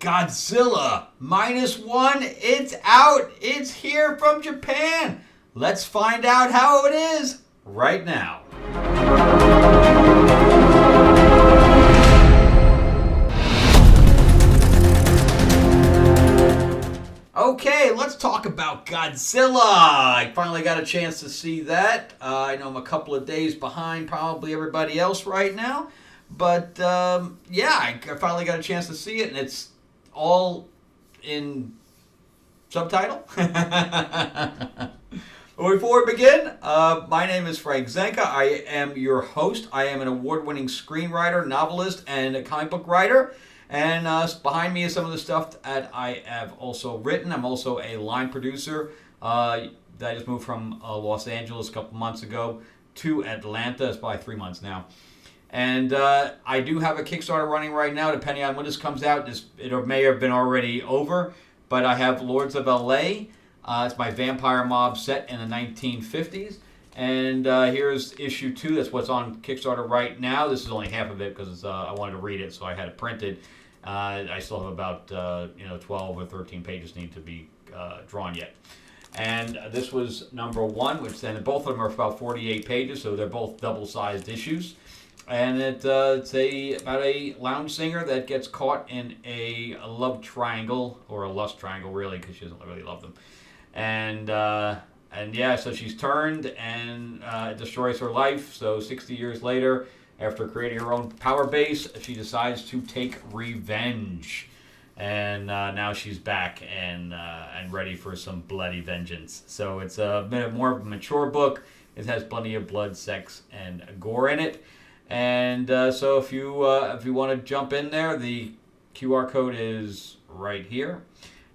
Godzilla -1. It's out. It's here from Japan. Let's find out how it is right now. Okay, let's talk about Godzilla. I finally got a chance to see that. I know I'm a couple of days behind probably everybody else right now. But, yeah, I finally got a chance to see it, and it's all in subtitle. Before we begin, my name is Frank Zanca. I am your host. I am an award-winning screenwriter, novelist, and a comic book writer. And behind me is some of the stuff that I have also written. I'm also a line producer. I just moved from Los Angeles a couple months ago to Atlanta. It's probably 3 months now. And I do have a Kickstarter running right now. Depending on when this comes out, it may have been already over. But I have Lords of LA. It's my vampire mob set in the 1950s. And here's issue 2. That's what's on Kickstarter right now. This is only half of it because I wanted to read it, so I had it printed. I still have about 12 or 13 pages need to be drawn yet. And this was number 1, which then both of them are about 48 pages, so they're both double-sized issues. And it's about a lounge singer that gets caught in a love triangle, or a lust triangle, really, because she doesn't really love them. And yeah, so she's turned, and it destroys her life. So 60 years later, after creating her own power base, she decides to take revenge. And now she's back and ready for some bloody vengeance. So it's a bit more of a mature book. It has plenty of blood, sex, and gore in it. And so if you want to jump in there, the QR code is right here.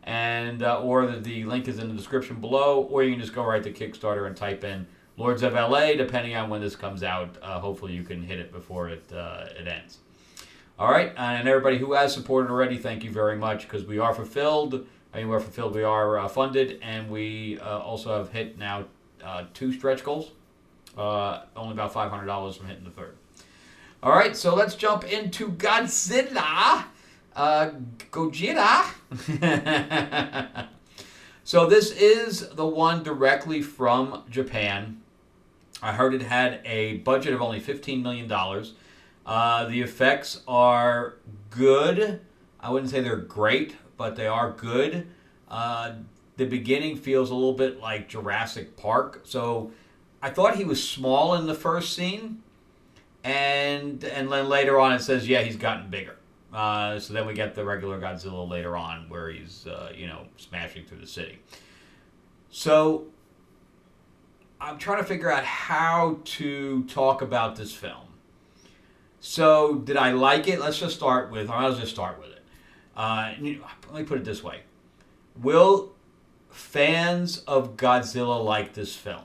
And or the link is in the description below, or you can just go right to Kickstarter and type in Lords of LA, depending on when this comes out. Hopefully you can hit it before it ends. All right, and everybody who has supported already, thank you very much, because we are fulfilled. I mean, we're fulfilled. We are funded, and we also have hit now 2 stretch goals. Only about $500 from hitting the 3rd. All right, so let's jump into Godzilla. Godzilla. So this is the one directly from Japan. I heard it had a budget of only $15 million. The effects are good. I wouldn't say they're great, but they are good. The beginning feels a little bit like Jurassic Park. So I thought he was small in the first scene. And then later on it says, yeah, he's gotten bigger. So then we get the regular Godzilla later on where he's, smashing through the city. So I'm trying to figure out how to talk about this film. So did I like it? I'll just start with it. Let me put it this way. Will fans of Godzilla like this film?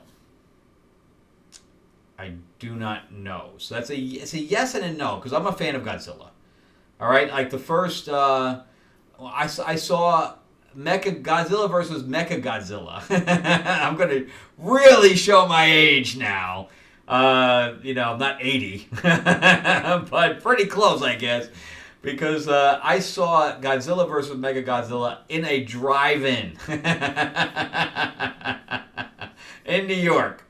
I do not know. So it's a yes and a no, because I'm a fan of Godzilla. All right, like the first, I saw Godzilla versus Mechagodzilla. I'm going to really show my age now. I'm not 80, but pretty close, I guess, because I saw Godzilla versus Mechagodzilla in a drive-in in New York.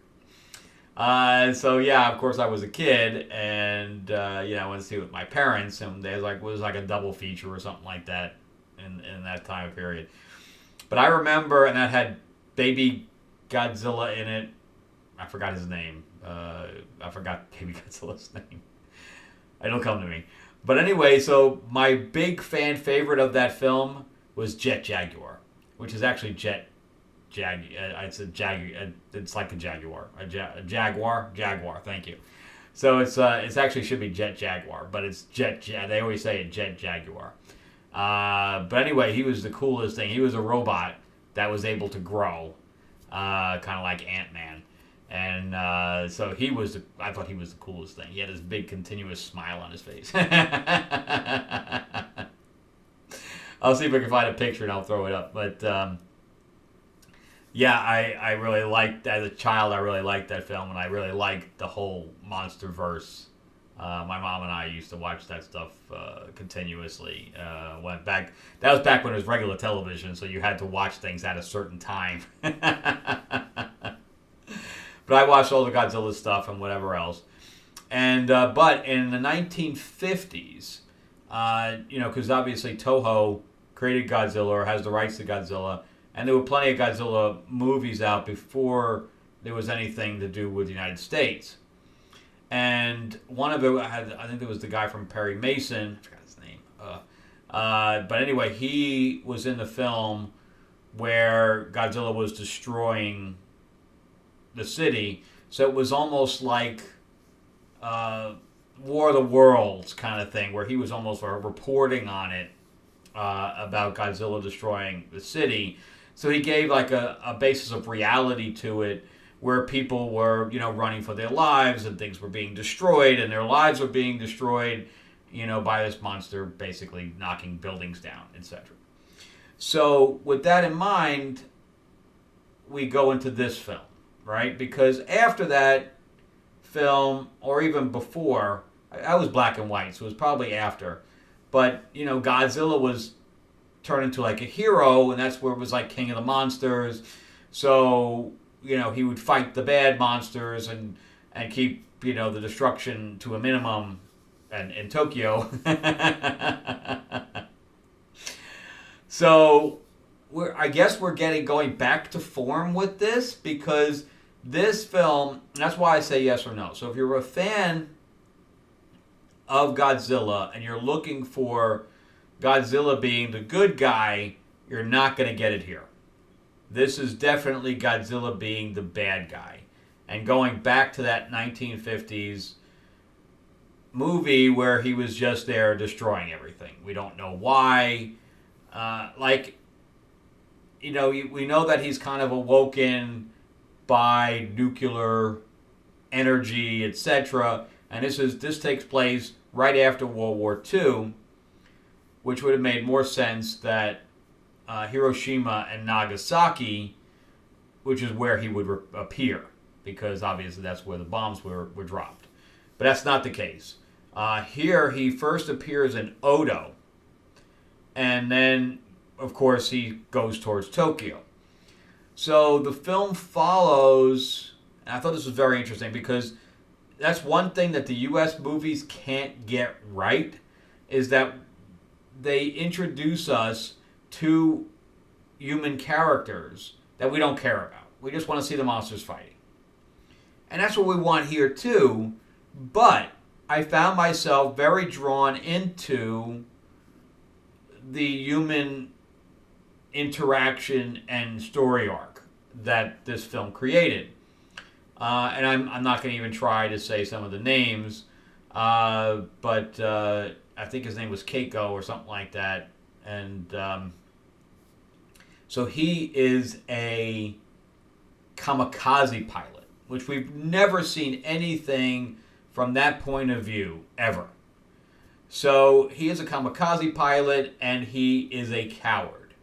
So yeah, of course I was a kid, and I went to see it with my parents, and it was like a double feature or something like that in that time period. But I remember, and that had Baby Godzilla in it. I forgot his name. I forgot Baby Godzilla's name. It'll come to me. But anyway, so my big fan favorite of that film was Jet Jaguar, which is actually it's like a Jaguar. Jaguar, thank you. So it's actually should be Jet Jaguar, but it's they always say it Jet Jaguar. But anyway, he was the coolest thing. He was a robot that was able to grow, kind of like Ant-Man. And so I thought he was the coolest thing. He had this big continuous smile on his face. I'll see if I can find a picture and I'll throw it up. But yeah, I really liked, as a child, I really liked that film, and I really liked the whole MonsterVerse My mom and I used to watch that stuff continuously. Went back. That was back when it was regular television, so you had to watch things at a certain time. But I watched all the Godzilla stuff and whatever else. And but in the 1950s, because obviously Toho created Godzilla or has the rights to Godzilla, and there were plenty of Godzilla movies out before there was anything to do with the United States. And one of it had, I think it was the guy from Perry Mason, I forgot his name. But anyway, he was in the film where Godzilla was destroying the city. So it was almost like War of the Worlds kind of thing, where he was almost reporting on it about Godzilla destroying the city. So he gave like a basis of reality to it, where people were, running for their lives and things were being destroyed and their lives were being destroyed, by this monster basically knocking buildings down, etc. So with that in mind, we go into this film, right? Because after that film, or even before, I was black and white, so it was probably after, but, Godzilla was turned into like a hero, and that's where it was like King of the Monsters. So, he would fight the bad monsters and keep, the destruction to a minimum in Tokyo. So, I guess we're going back to form with this, because this film, that's why I say yes or no. So if you're a fan of Godzilla and you're looking for Godzilla being the good guy, you're not going to get it here. This is definitely Godzilla being the bad guy. And going back to that 1950s movie where he was just there destroying everything. We don't know why. We know that he's kind of awoken by nuclear energy, etc. And this takes place right after World War II, which would have made more sense that Hiroshima and Nagasaki, which is where he would appear, because obviously that's where the bombs were dropped. But that's not the case. Here he first appears in Odo, and then, of course, he goes towards Tokyo. So the film follows, and I thought this was very interesting, because that's one thing that the U.S. movies can't get right, is that they introduce us to human characters that we don't care about. We just want to see the monsters fighting. And that's what we want here too, but I found myself very drawn into the human interaction and story arc that this film created. And I'm not going to even try to say some of the names, but I think his name was Keiko or something like that. And so he is a kamikaze pilot, which we've never seen anything from that point of view ever. So he is a kamikaze pilot, and he is a coward.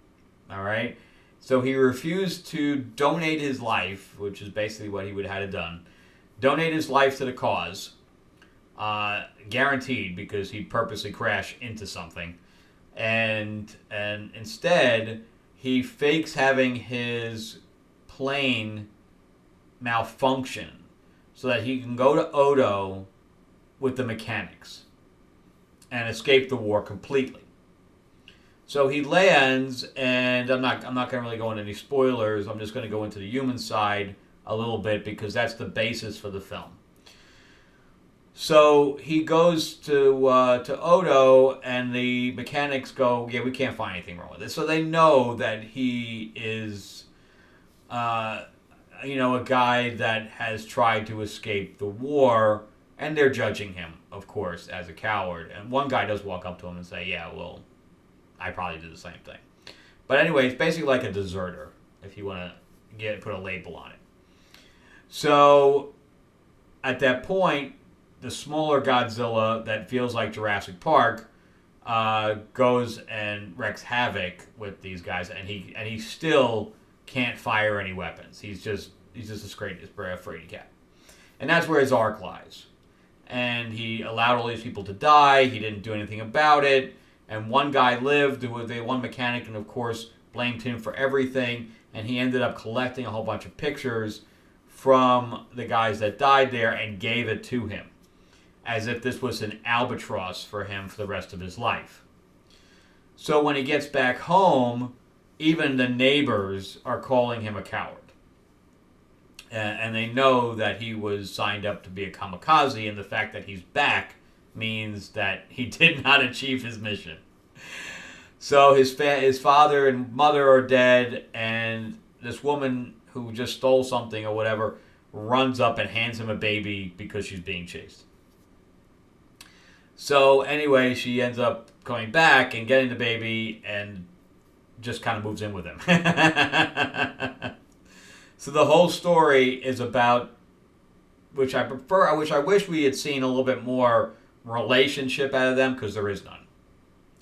All right? So he refused to donate his life, which is basically what he would have had done. Donate his life to the cause. Guaranteed, because he'd purposely crash into something. And instead, he fakes having his plane malfunction so that he can go to Odo with the mechanics and escape the war completely. So he lands, and I'm not going to really go into any spoilers. I'm just going to go into the human side a little bit, because that's the basis for the film. So he goes to Odo, and the mechanics go, yeah, we can't find anything wrong with it. So they know that he is, a guy that has tried to escape the war, and they're judging him, of course, as a coward. And one guy does walk up to him and say, yeah, well, I probably did the same thing. But anyway, it's basically like a deserter, if you want to put a label on it. So at that point, the smaller Godzilla that feels like Jurassic Park goes and wreaks havoc with these guys, and he still can't fire any weapons. He's just a scaredy cat, and that's where his arc lies. and he allowed all these people to die. He didn't do anything about it. And one guy lived, the one mechanic, and of course blamed him for everything. And he ended up collecting a whole bunch of pictures from the guys that died there and gave it to him, as if this was an albatross for him for the rest of his life. So when he gets back home, even the neighbors are calling him a coward. And they know that he was signed up to be a kamikaze, and the fact that he's back means that he did not achieve his mission. So his father and mother are dead, and this woman who just stole something or whatever runs up and hands him a baby because she's being chased. So anyway, she ends up coming back and getting the baby and just kind of moves in with him. So the whole story is about, which I wish we had seen a little bit more relationship out of them, because there is none.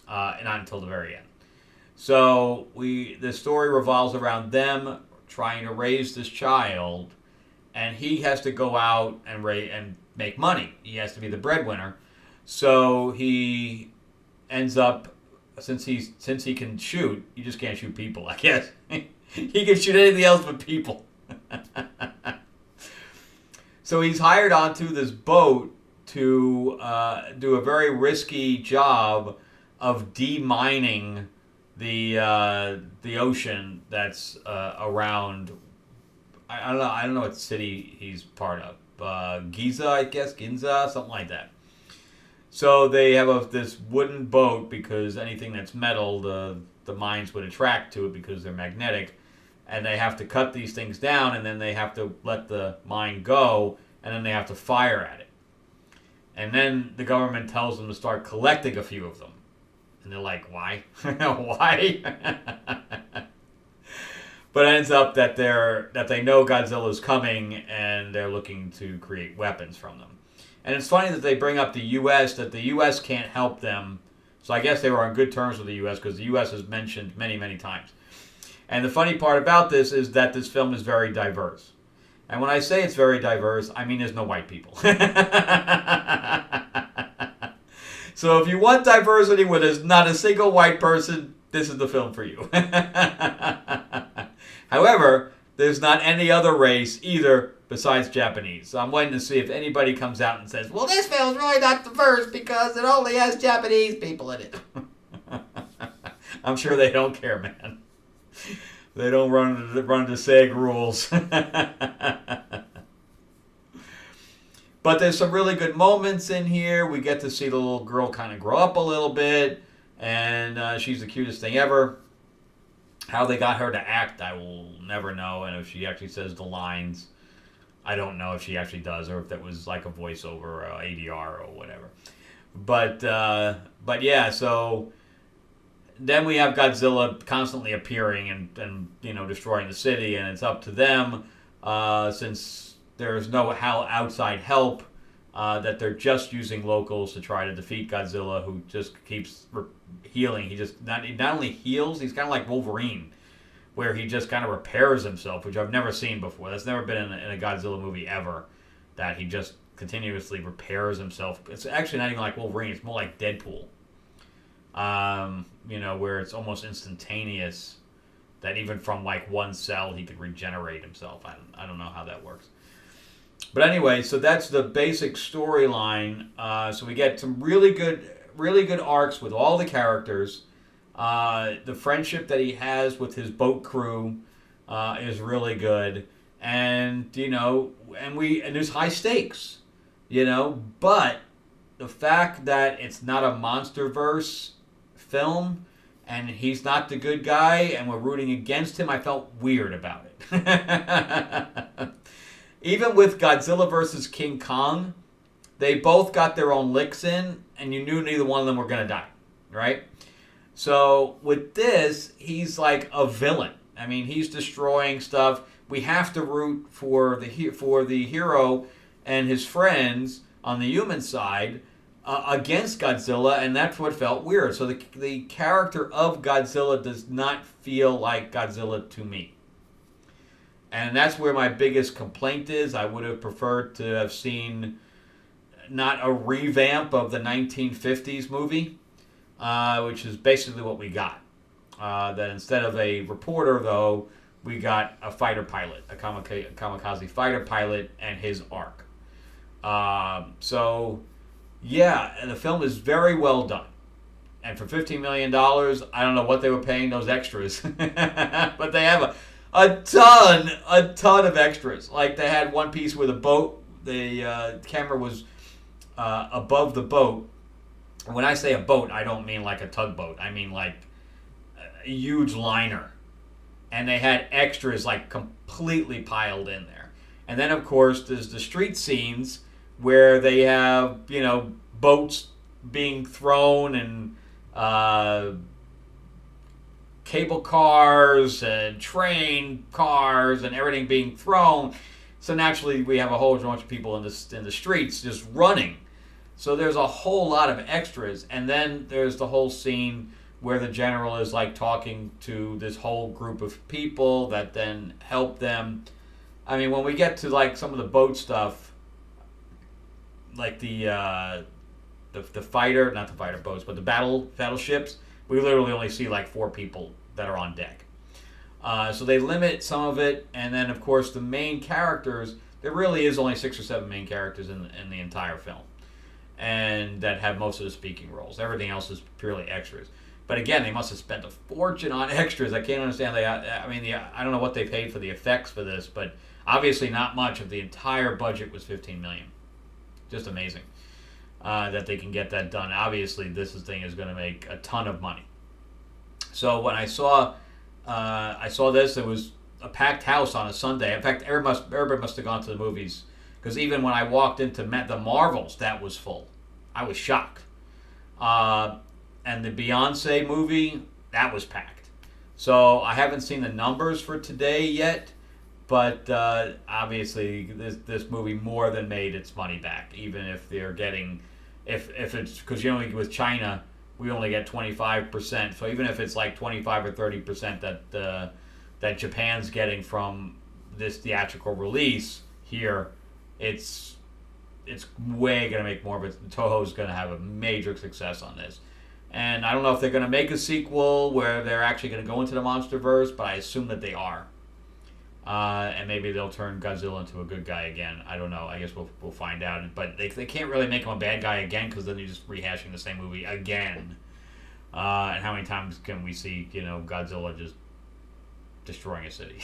Not until the very end. So the story revolves around them trying to raise this child, and he has to go out and make money. He has to be the breadwinner. So he ends up, since he can shoot, you just can't shoot people, I guess. He can shoot anything else but people. So he's hired onto this boat to do a very risky job of demining the ocean that's around. I don't know what city he's part of. Giza, I guess, Ginza, something like that. So they have this wooden boat, because anything that's metal, the mines would attract to it because they're magnetic. And they have to cut these things down, and then they have to let the mine go, and then they have to fire at it. And then the government tells them to start collecting a few of them. And they're like, why? Why? But it ends up that they know Godzilla's coming, and they're looking to create weapons from them. And it's funny that they bring up the U.S., that the U.S. can't help them. So I guess they were on good terms with the U.S., because the U.S. is mentioned many, many times. And the funny part about this is that this film is very diverse. And when I say it's very diverse, I mean there's no white people. So if you want diversity where there's not a single white person, this is the film for you. However, there's not any other race either besides Japanese. So I'm waiting to see if anybody comes out and says, well, this film's really not diverse because it only has Japanese people in it. I'm sure they don't care, man. They don't run the SAG rules. But there's some really good moments in here. We get to see the little girl kind of grow up a little bit, and she's the cutest thing ever. How they got her to act, I will never know. And if she actually says the lines, I don't know if she actually does, or if that was like a voiceover or ADR or whatever. But yeah, so then we have Godzilla constantly appearing and destroying the city, and it's up to them, since there's no outside help, that they're just using locals to try to defeat Godzilla, who just keeps healing. He just not only heals, he's kind of like Wolverine, where he just kind of repairs himself, which I've never seen before. That's never been in a Godzilla movie ever, that he just continuously repairs himself. It's actually not even like Wolverine. It's more like Deadpool. Where it's almost instantaneous, that even from like one cell he could regenerate himself. I don't know how that works. But anyway, so that's the basic storyline. So we get some really good arcs with all the characters. The friendship that he has with his boat crew is really good, and there's high stakes, But the fact that it's not a MonsterVerse film, and he's not the good guy, and we're rooting against him, I felt weird about it. Even with Godzilla versus King Kong, they both got their own licks in, and you knew neither one of them were going to die, right? So with this, he's like a villain. I mean, he's destroying stuff. We have to root for the hero and his friends on the human side against Godzilla, and that's what felt weird. So the character of Godzilla does not feel like Godzilla to me. And that's where my biggest complaint is. I would have preferred to have seen, not a revamp of the 1950s movie, which is basically what we got. That instead of a reporter, though, we got a fighter pilot, a kamikaze fighter pilot, and his arc. So, yeah, and the film is very well done. And for $15 million, I don't know what they were paying those extras. But they have a ton of extras. Like they had one piece where the boat, the camera was above the boat. When I say a boat, I don't mean like a tugboat. I mean like a huge liner. And they had extras like completely piled in there. And then, of course, there's the street scenes where they have, boats being thrown and cable cars and train cars and everything being thrown. So naturally, we have a whole bunch of people in the streets just running. So there's a whole lot of extras, and then there's the whole scene where the general is like talking to this whole group of people that then help them. I mean, when we get to like some of the boat stuff, like the fighter, not the fighter boats, but the battleships, we literally only see like 4 people that are on deck. So they limit some of it, and then of course the main characters, there really is only 6 or 7 main characters in the entire film, and that have most of the speaking roles. Everything else is purely extras. But again, they must have spent a fortune on extras. I can't understand. I don't know what they paid for the effects for this, but obviously not much. Of the entire budget was $15 million. Just amazing that they can get that done. Obviously, this thing is going to make a ton of money. So when I saw this, it was a packed house on a Sunday. In fact, everybody must have gone to the movies, because even when I walked into the Marvels, that was full. I was shocked. And the Beyonce movie, that was packed. So I haven't seen the numbers for today yet, but obviously this movie more than made its money back, even if they're getting, if it's, because with China, we only get 25%. So even if it's like 25 or 30% that Japan's getting from this theatrical release here, it's way going to make more, but Toho's going to have a major success on this. And I don't know if they're going to make a sequel where they're actually going to go into the MonsterVerse, but I assume that they are. And maybe they'll turn Godzilla into a good guy again. I don't know. I guess we'll find out. But they can't really make him a bad guy again, because then you're just rehashing the same movie again. And how many times can we see Godzilla just destroying a city?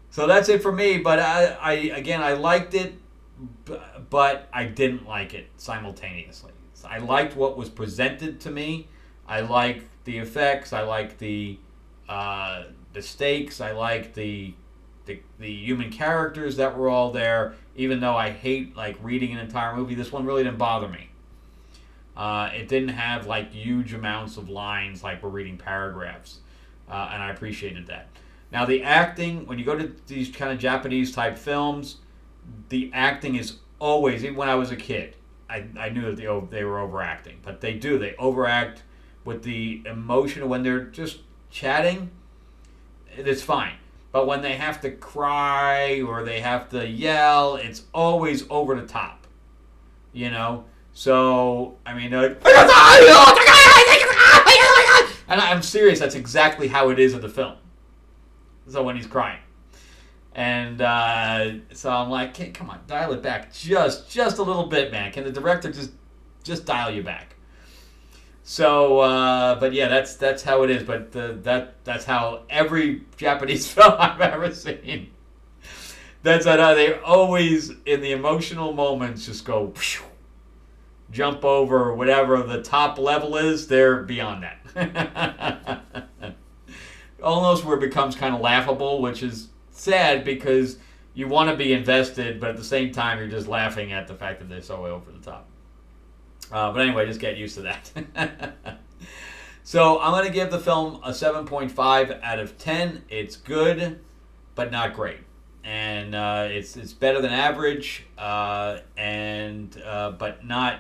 So that's it for me. But I liked it, but I didn't like it simultaneously. I liked what was presented to me. I liked the effects. I liked the stakes. I liked the human characters that were all there. Even though I hate like reading an entire movie, this one really didn't bother me. It didn't have like huge amounts of lines like we're reading paragraphs, and I appreciated that. Now the acting, when you go to these kind of Japanese type films, the acting is always, even when I was a kid, I knew that they were overacting. But they overact with the emotion. When they're just chatting, it's fine. But when they have to cry or they have to yell, it's always over the top. So, I mean, they're like, and I'm serious, that's exactly how it is in the film. So when he's crying. And so I'm like, hey, come on, dial it back just a little bit, man. Can the director just dial you back? So, but yeah, that's how it is. But that's how every Japanese film I've ever seen. That's how they always, in the emotional moments, just go, jump over whatever the top level is. They're beyond that. Almost where it becomes kind of laughable, which is sad because you want to be invested, but at the same time you're just laughing at the fact that they're so way over the top. But anyway, just get used to that. So I'm going to give the film a 7.5 out of 10. It's good, but not great. And it's better than average, but not,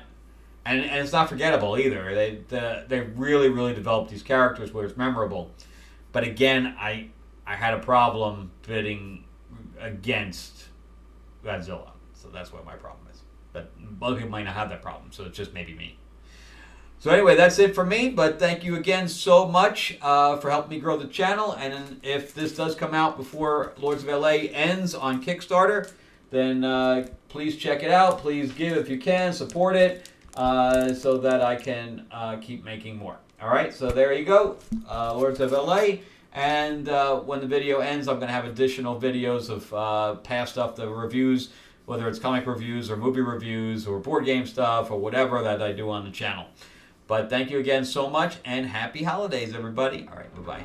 and it's not forgettable either. They really developed these characters where it's memorable. But again, I had a problem bidding against Godzilla. So that's what my problem is. But other people might not have that problem, so it's just maybe me. So anyway, that's it for me, but thank you again so much for helping me grow the channel. And if this does come out before Lords of LA ends on Kickstarter, then please check it out. Please give if you can, support it, so that I can keep making more. All right, so there you go, Lords of LA. And when the video ends, I'm going to have additional videos of past stuff, the reviews, whether it's comic reviews or movie reviews or board game stuff or whatever that I do on the channel. But thank you again so much, and happy holidays, everybody. All right, bye-bye.